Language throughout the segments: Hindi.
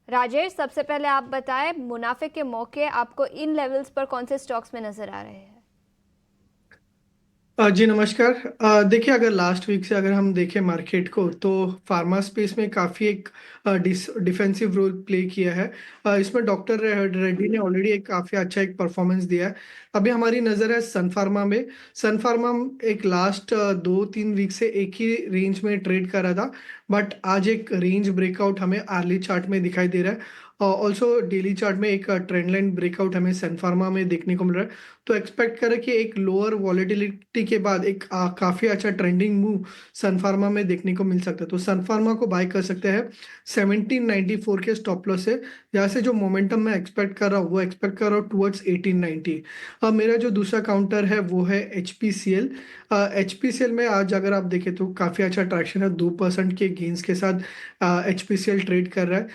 राजेश, सबसे पहले आप बताएं मुनाफे के मौके आपको इन लेवल्स पर कौन से स्टॉक्स में नजर आ रहे हैं? जी नमस्कार। देखिए, अगर लास्ट वीक से अगर हम देखें मार्केट को, तो फार्मा स्पेस में काफ़ी एक डिफेंसिव रोल प्ले किया है। इसमें डॉक्टर रेड्डी ने ऑलरेडी एक काफ़ी अच्छा एक परफॉर्मेंस दिया है। अभी हमारी नज़र है सन फार्मा में। सन फार्मा एक लास्ट 2-3 वीक से एक ही रेंज में ट्रेड कर रहा था, बट आज एक रेंज ब्रेकआउट हमें अर्ली चार्ट में दिखाई दे रहा है। ऑल्सो डेली चार्ट में एक ट्रेंड लाइन ब्रेकआउट हमें सन फार्मा में देखने को मिल रहा है। तो एक्सपेक्ट करें कि एक लोअर वॉलेटिलिटी के बाद एक काफी अच्छा ट्रेंडिंग मूव सन फार्मा में देखने को मिल सकता है। तो सन फार्मा को बाय कर सकते हैं 1794 के स्टॉप लॉस से। यहाँ से जो मोमेंटम मैं एक्सपेक्ट कर रहा हूँ वो एक्सपेक्ट कर रहा हूँ टुवर्ड्स 1890। अब मेरा जो दूसरा काउंटर है वो है एचपीसीएल। एचपीसीएल में आज अगर आप देखें तो काफी अच्छा ट्रैक्शन है, 2% के गेन्स के साथ एचपीसीएल ट्रेड कर रहा है।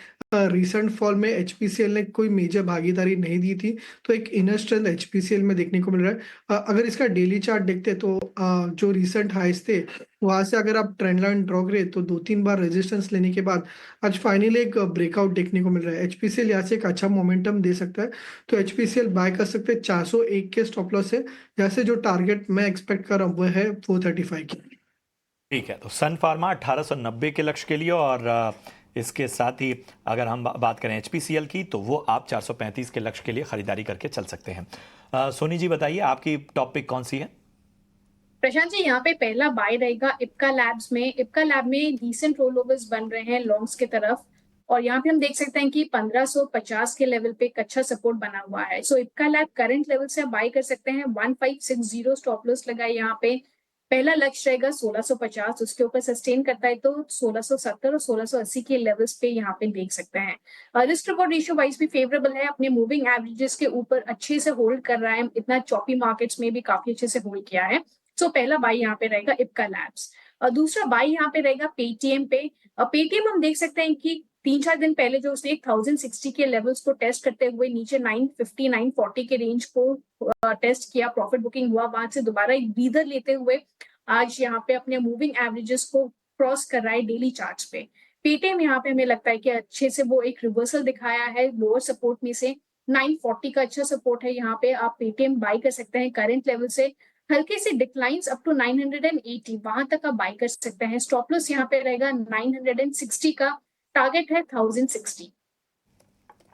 रिसेंट फॉल में एचपीसीएल ने कोई मेजर भागीदारी नहीं दी थी, तो एक इनर स्ट्रेंथ एचपीसीएल में देखने को मिल रहा है। अगर इसका डेली चार्ट देखते हैं तो जो रिसेंट हाइस थे वहां से अगर आप ट्रेंड लाइन ड्रॉ करें तो 2-3 बार रेजिस्टेंस लेने के बाद आज फाइनली एक ब्रेकआउट देखने को मिल रहा है। एचपीसीएल यहाँ से एक अच्छा मोमेंटम दे सकता है, तो एचपीसीएल बाय कर सकते हैं 401 के स्टॉप लॉस से। यहाँ से जो टारगेट मैं एक्सपेक्ट कर रहा हूँ वो है 435 की। ठीक है, तो सन फार्मा 1890 के लक्ष्य के लिए, और इसके साथ ही अगर हम बात करें एचपीसीएल की, तो वो आप 435 के लक्ष्य के लिए खरीदारी करके चल सकते हैं। सोनी जी बताइए, आपकी टॉप पिक कौन सी है? प्रशांत जी, यहाँ पे पहला बाय रहेगा इप्का लैब्स में। इप्का लैब में डिसेंट रोलओवर्स बन रहे हैं लॉन्ग्स की तरफ, और यहाँ पे हम देख सकते हैं कि 1550 के लेवल पे एक अच्छा सपोर्ट बना हुआ है। सो इप्का लैब करंट लेवल से आप बाय कर सकते हैं। 1560 स्टॉप लॉस लगा है यहाँ पे। पहला लक्ष्य रहेगा 1650, उसके ऊपर सस्टेन करता है तो 1670 और 1680 के लेवल्स पे यहाँ पे देख सकते हैं। रिस्क रिवॉर्ड रेशियो वाइज भी फेवरेबल है, अपने मूविंग एवरेजेस के ऊपर अच्छे से होल्ड कर रहा है, इतना चॉपी मार्केट्स में भी काफी अच्छे से होल्ड किया है। सो पहला बाई यहाँ पे रहेगा इप्का लैब्स। और दूसरा बाई यहाँ पे रहेगा पेटीएम पे। पेटीएम हम देख सकते हैं कि 3-4 दिन पहले जो उसने 1060 के लेवल्स को टेस्ट करते हुए नीचे 950 940 के रेंज को टेस्ट किया, प्रॉफिट बुकिंग हुआ, वहां से दोबारा एक ब्रीदर लेते हुए आज यहाँ पे अपने मूविंग एवरेजेस को क्रॉस कर रहा है डेली चार्ट्स पे। पेटीएम यहाँ पे हमें लगता है कि अच्छे से वो एक रिवर्सल दिखाया है लोअर सपोर्ट में से। 940 का अच्छा सपोर्ट है, यहाँ पे आप पेटीएम बाई कर सकते हैं करंट लेवल से। हल्के से डिक्लाइंस अप टू 980, वहां तक आप बाय कर सकते हैं। स्टॉप लॉस यहाँ पे रहेगा 960 का, टारगेट है 1060।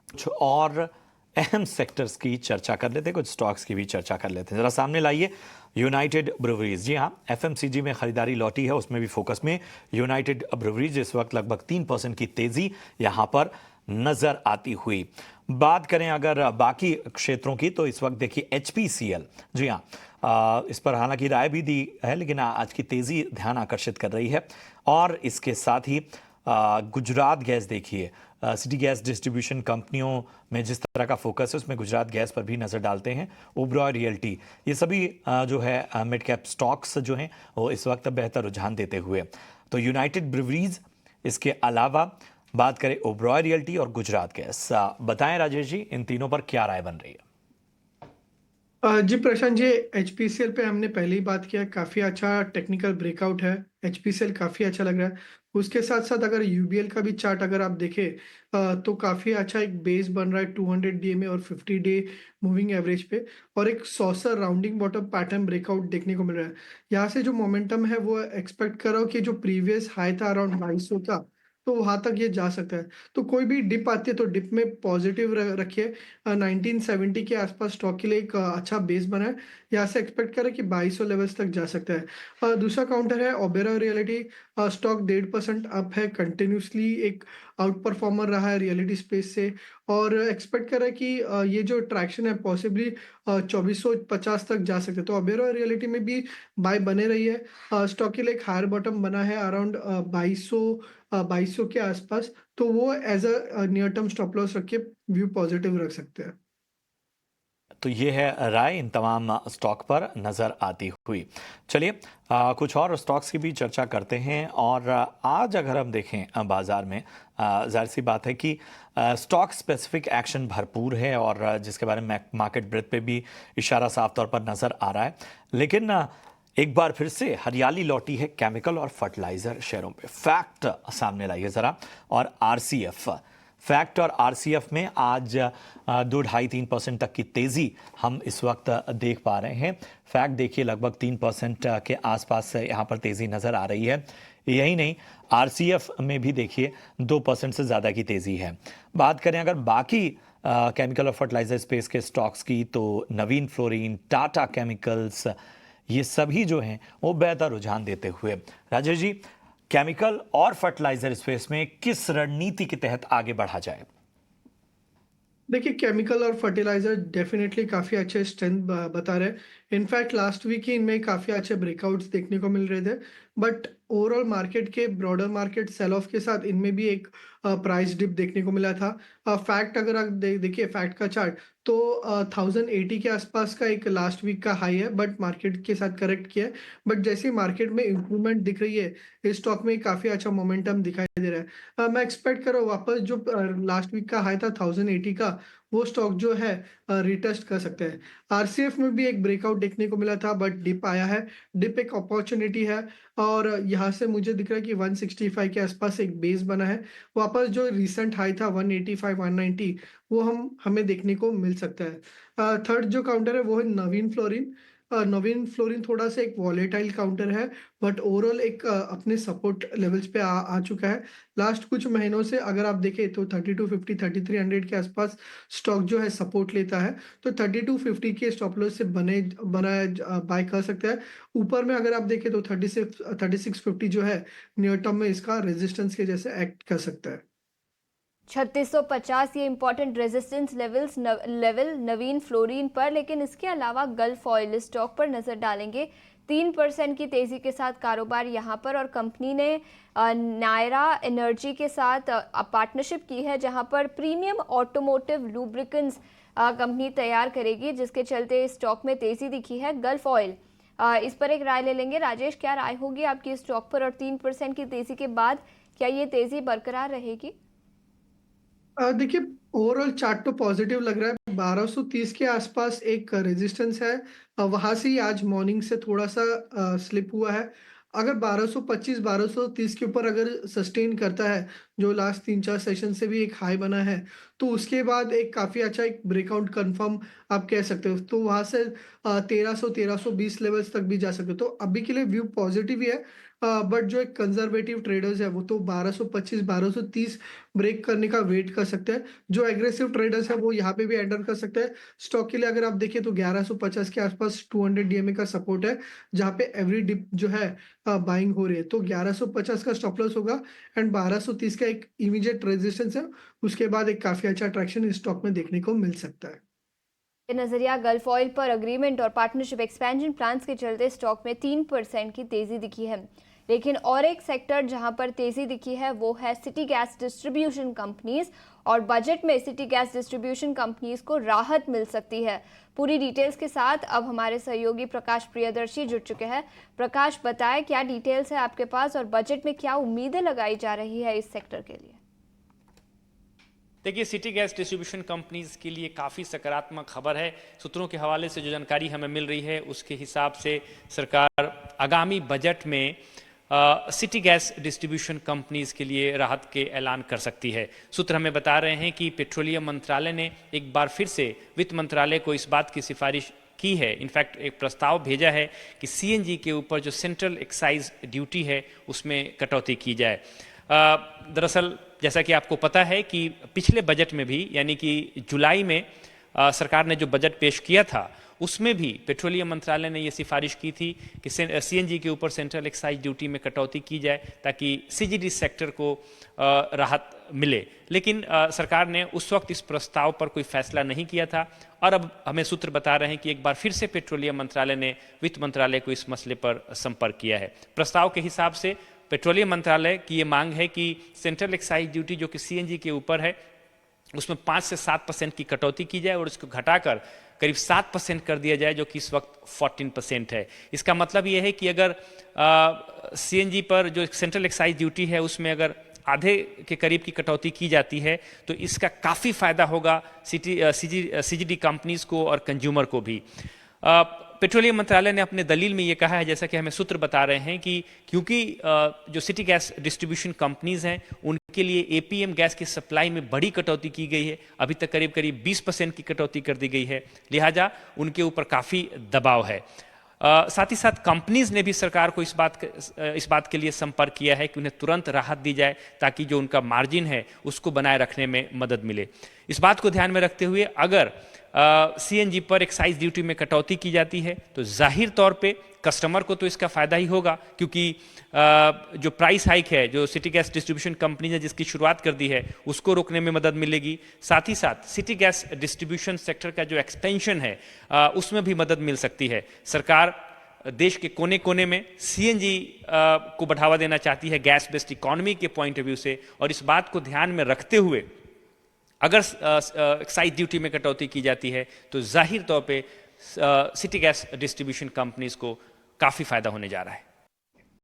कुछ और अहम सेक्टर्स की चर्चा कर लेते हैं, कुछ स्टॉक्स की भी चर्चा कर लेते हैं। जरा सामने लाइए यूनाइटेड ब्रूवरीज। जी हाँ, एफएमसीजी में खरीदारी लौटी है, उसमें भी फोकस में यूनाइटेड ब्रूवरीज। इस वक्त लगभग 3% की तेजी यहां पर नजर आती हुई। बात करें अगर बाकी क्षेत्रों की, तो इस वक्त देखिए एचपीसीएल। जी हाँ, इस पर हालांकि राय भी दी है, लेकिन आज की तेजी ध्यान आकर्षित कर रही है। और इसके साथ ही गुजरात गैस देखिए, सिटी गैस डिस्ट्रीब्यूशन कंपनियों में जिस तरह का फोकस है उसमें गुजरात गैस पर भी नज़र डालते हैं। ओबरॉय रियल्टी, ये सभी जो है मिड कैप स्टॉक्स जो हैं वो इस वक्त बेहतर रुझान देते हुए। तो यूनाइटेड ब्रूवरीज, इसके अलावा बात करें ओबरॉय रियल्टी और गुजरात गैस। बताएं राजेश जी, इन तीनों पर क्या राय बन रही है? जी प्रशांत जी, एचपीसीएल पे हमने पहले ही बात किया, काफी अच्छा टेक्निकल ब्रेकआउट है। एचपीसीएल काफी अच्छा लग रहा है। उसके साथ साथ अगर यूबीएल का भी चार्ट अगर आप देखें तो काफी अच्छा एक बेस बन रहा है 200 डे में और 50 डे मूविंग एवरेज पे, और एक saucer rounding bottom pattern breakout देखने को मिल रहा है। यहाँ से जो मोमेंटम है वो एक्सपेक्ट कर रहा हूँ कि जो प्रीवियस हाई था अराउंड 2200 का, तो वहां तक ये जा सकता है। तो कोई भी डिप आती है तो डिप में पॉजिटिव रखिए। 1970 के आसपास स्टॉक के लिए एक अच्छा बेस बना है। यहाँ से एक्सपेक्ट करें कि 2200 लेवल्स तक जा सकता है। दूसरा काउंटर है ओबेरॉय रियलिटी। स्टॉक 1.5% अप है, कंटिन्यूसली एक आउट परफॉर्मर रहा है रियलिटी स्पेस से, और एक्सपेक्ट करें कि ये जो ट्रैक्शन है पॉसिबली 2450 तक जा सकते हैं। तो ओबेरॉय रियलिटी में भी बाय बने रही है। स्टॉक के लिए एक हायर बॉटम बना है अराउंड 2200 के आसपास, तो वो as a near term stop loss रख के व्यू पॉजिटिव रख सकते हैं। तो ये है राय इन तमाम स्टॉक पर नज़र आती हुई। चलिए कुछ और स्टॉक्स की भी चर्चा करते हैं। और आज अगर हम देखें बाजार में, जाहिर सी बात है कि स्टॉक स्पेसिफिक एक्शन भरपूर है, और जिसके बारे में मार्केट ब्रेथ पे भी इशारा साफ तौर पर नज़र आ रहा है। लेकिन एक बार फिर से हरियाली लौटी है केमिकल और फर्टिलाइजर शेयरों पे। फैक्ट सामने लाइए ज़रा। और आरसीएफ फैक्ट और आरसीएफ में आज 2.5-3% तक की तेजी हम इस वक्त देख पा रहे हैं। फैक्ट देखिए लगभग 3% के आसपास यहाँ पर तेजी नजर आ रही है। यही नहीं, आरसीएफ में भी देखिए 2% से ज़्यादा की तेज़ी है। बात करें अगर बाकी केमिकल और फर्टिलाइजर स्पेस के स्टॉक्स की, तो नवीन फ्लोरीन, टाटा केमिकल्स, ये सभी जो हैं वो बेहतर रुझान देते हुए। राजेश जी, केमिकल और फर्टिलाइजर स्पेस में किस रणनीति के तहत आगे बढ़ा जाए? देखिए, केमिकल और फर्टिलाइजर डेफिनेटली काफ़ी अच्छे स्ट्रेंथ बता रहे हैं। इनफैक्ट लास्ट वीक ही इनमें काफ़ी अच्छे ब्रेकआउट्स देखने को मिल रहे थे, बट ओवरऑल मार्केट के ब्रॉडर मार्केट सेल ऑफ के साथ इनमें भी एक प्राइस डिप देखने को मिला था। फैक्ट अगर आप देखिए फैक्ट का चार्ट, तो 1080 के आसपास का एक लास्ट वीक का हाई है, बट मार्केट के साथ करेक्ट किया है। बट जैसे मार्केट में इंप्रूवमेंट दिख रही है, इस स्टॉक में काफ़ी अच्छा मोमेंटम दिखाई दे रहा है। मैं एक्सपेक्ट कर रहा हूँ वापस जो लास्ट वीक का हाई था 1080 का, वो स्टॉक जो है रिटेस्ट कर सकते हैं। आरसीएफ में भी एक ब्रेकआउट देखने को मिला था, बट डिप आया है। डिप एक अपॉर्चुनिटी है और यहाँ से मुझे दिख रहा है कि 165 के आसपास एक बेस बना है। वापस जो रिसेंट हाई था 185 190, वो हमें देखने को मिल सकता है। थर्ड जो काउंटर है वो है नवीन फ्लोरिन। नवीन फ्लोरिन थोड़ा सा एक वॉलेटाइल काउंटर है, बट ओवरऑल एक अपने सपोर्ट लेवल्स पे आ चुका है। लास्ट कुछ महीनों से अगर आप देखें तो 3250 3300 के आसपास स्टॉक जो है सपोर्ट लेता है, तो 3250 के स्टॉप लॉस से बनाया बाय कर सकते हैं। ऊपर में अगर आप देखें तो 3650 जो है नियर टर्म में इसका रेजिस्टेंस के जैसे एक्ट कर सकता है। 3650 ये इंपॉर्टेंट रेजिस्टेंस लेवल नवीन फ्लोरीन पर, लेकिन इसके अलावा गल्फ ऑयल स्टॉक पर नजर डालेंगे। 3% की तेजी के साथ कारोबार यहाँ पर, और कंपनी ने नायरा एनर्जी के साथ पार्टनरशिप की है, जहाँ पर प्रीमियम ऑटोमोटिव लुब्रिकेंट्स कंपनी तैयार करेगी, जिसके चलते स्टॉक में तेजी दिखी है। गल्फ ऑयल, इस पर एक राय ले लेंगे। राजेश, क्या राय होगी आपकी स्टॉक पर, और 3% की तेजी के बाद क्या ये तेजी बरकरार रहेगी? देखिए, ओवरऑल चार्ट तो पॉजिटिव लग रहा है। 1230 के आसपास एक रेजिस्टेंस है, वहां से ही आज मॉर्निंग से थोड़ा सा स्लिप हुआ है। अगर 1225 1230 के ऊपर अगर सस्टेन करता है, जो लास्ट 3-4 सेशन से भी एक हाई बना है, तो उसके बाद एक काफ़ी अच्छा एक ब्रेकआउट कंफर्म आप कह सकते हो। तो वहां से 1300-1320 लेवल्स तक भी जा सकते हो। तो अभी के लिए व्यू पॉजिटिव ही है, बट जो एक कंजर्वेटिव ट्रेडर्स है वो तो 1225 1230 ब्रेक करने का वेट कर सकते हैं। जो एग्रेसिव ट्रेडर्स है वो यहाँ पे भी एंटर कर सकते हैं। स्टॉक के लिए अगर आप देखें तो 1150 के आसपास 200 डीएमए का सपोर्ट है, जहाँ पे एवरी डिप जो है बाइंग हो रही है। तो 1150 का स्टॉप लॉस होगा एंड 1230 का एक इमीडिएट रेजिस्टेंस है। उसके बाद एक काफी अच्छा ट्रैक्शन इस स्टॉक में देखने को मिल सकता है। नजरिया गल्फ ऑयल पर अग्रीमेंट और पार्टनरशिप एक्सपेंशन प्लान्स के चलते स्टॉक में 3% की तेजी दिखी है। लेकिन और एक सेक्टर जहां पर तेजी दिखी है वो है सिटी गैस डिस्ट्रीब्यूशन कंपनीज, और बजट में सिटी गैस डिस्ट्रीब्यूशन कंपनीज को राहत मिल सकती है। पूरी डिटेल्स के साथ अब हमारे सहयोगी प्रकाश प्रियदर्शी जुड़ चुके हैं। प्रकाश, बताएं क्या डिटेल्स है आपके पास, और बजट में क्या उम्मीदें लगाई जा रही है इस सेक्टर के लिए? देखिए, सिटी गैस डिस्ट्रीब्यूशन कंपनीज के लिए काफ़ी सकारात्मक खबर है। सूत्रों के हवाले से जो जानकारी हमें मिल रही है उसके हिसाब से सरकार आगामी बजट में सिटी गैस डिस्ट्रीब्यूशन कंपनीज के लिए राहत के ऐलान कर सकती है। सूत्र हमें बता रहे हैं कि पेट्रोलियम मंत्रालय ने एक बार फिर से वित्त मंत्रालय को इस बात की सिफारिश की है, इनफैक्ट एक प्रस्ताव भेजा है कि सीएनजी के ऊपर जो सेंट्रल एक्साइज ड्यूटी है उसमें कटौती की जाए। दरअसल जैसा कि आपको पता है कि पिछले बजट में भी, यानी कि जुलाई में सरकार ने जो बजट पेश किया था उसमें भी पेट्रोलियम मंत्रालय ने यह सिफारिश की थी कि सीएनजी के ऊपर सेंट्रल एक्साइज ड्यूटी में कटौती की जाए ताकि सीजीडी सेक्टर को राहत मिले। लेकिन सरकार ने उस वक्त इस प्रस्ताव पर कोई फैसला नहीं किया था, और अब हमें सूत्र बता रहे हैं कि एक बार फिर से पेट्रोलियम मंत्रालय ने वित्त मंत्रालय को इस मसले पर संपर्क किया है। प्रस्ताव के हिसाब से पेट्रोलियम मंत्रालय की ये मांग है कि सेंट्रल एक्साइज ड्यूटी जो कि सीएनजी के ऊपर है उसमें 5 से 7% की कटौती की जाए और इसको घटाकर करीब 7% कर दिया जाए, जो कि इस वक्त 14% है। इसका मतलब ये है कि अगर सीएनजी पर जो सेंट्रल एक्साइज ड्यूटी है उसमें अगर आधे के करीब की कटौती की जाती है तो इसका काफ़ी फायदा होगा सीजीडी कंपनीज को और कंज्यूमर को भी। पेट्रोलियम मंत्रालय ने अपने दलील में ये कहा है, जैसा कि हमें सूत्र बता रहे हैं, कि क्योंकि जो सिटी गैस डिस्ट्रीब्यूशन कंपनीज हैं उन के लिए एपीएम गैस की सप्लाई में बड़ी कटौती की गई है, अभी तक करीब करीब 20% की कटौती कर दी गई है, लिहाजा उनके ऊपर काफ़ी दबाव है। साथ ही साथ कंपनीज ने भी सरकार को इस बात के लिए संपर्क किया है कि उन्हें तुरंत राहत दी जाए ताकि जो उनका मार्जिन है उसको बनाए रखने में मदद मिले। इस बात को ध्यान में रखते हुए अगर सीएनजी पर एक्साइज ड्यूटी में कटौती की जाती है तो जाहिर तौर पे कस्टमर को तो इसका फायदा ही होगा, क्योंकि जो प्राइस हाइक है जो सिटी गैस डिस्ट्रीब्यूशन कंपनी ने जिसकी शुरुआत कर दी है उसको रोकने में मदद मिलेगी। साथ ही साथ सिटी गैस डिस्ट्रीब्यूशन सेक्टर का जो एक्सपेंशन है उसमें भी मदद मिल सकती है। सरकार देश के कोने कोने में सीएनजी को बढ़ावा देना चाहती है गैस बेस्ड इकोनॉमी के पॉइंट ऑफ व्यू से, और इस बात को ध्यान में रखते हुए अगर एक्साइज ड्यूटी में कटौती की जाती है तो जाहिर तौर पे सिटी गैस डिस्ट्रीब्यूशन कंपनीज को काफ़ी फायदा होने जा रहा है।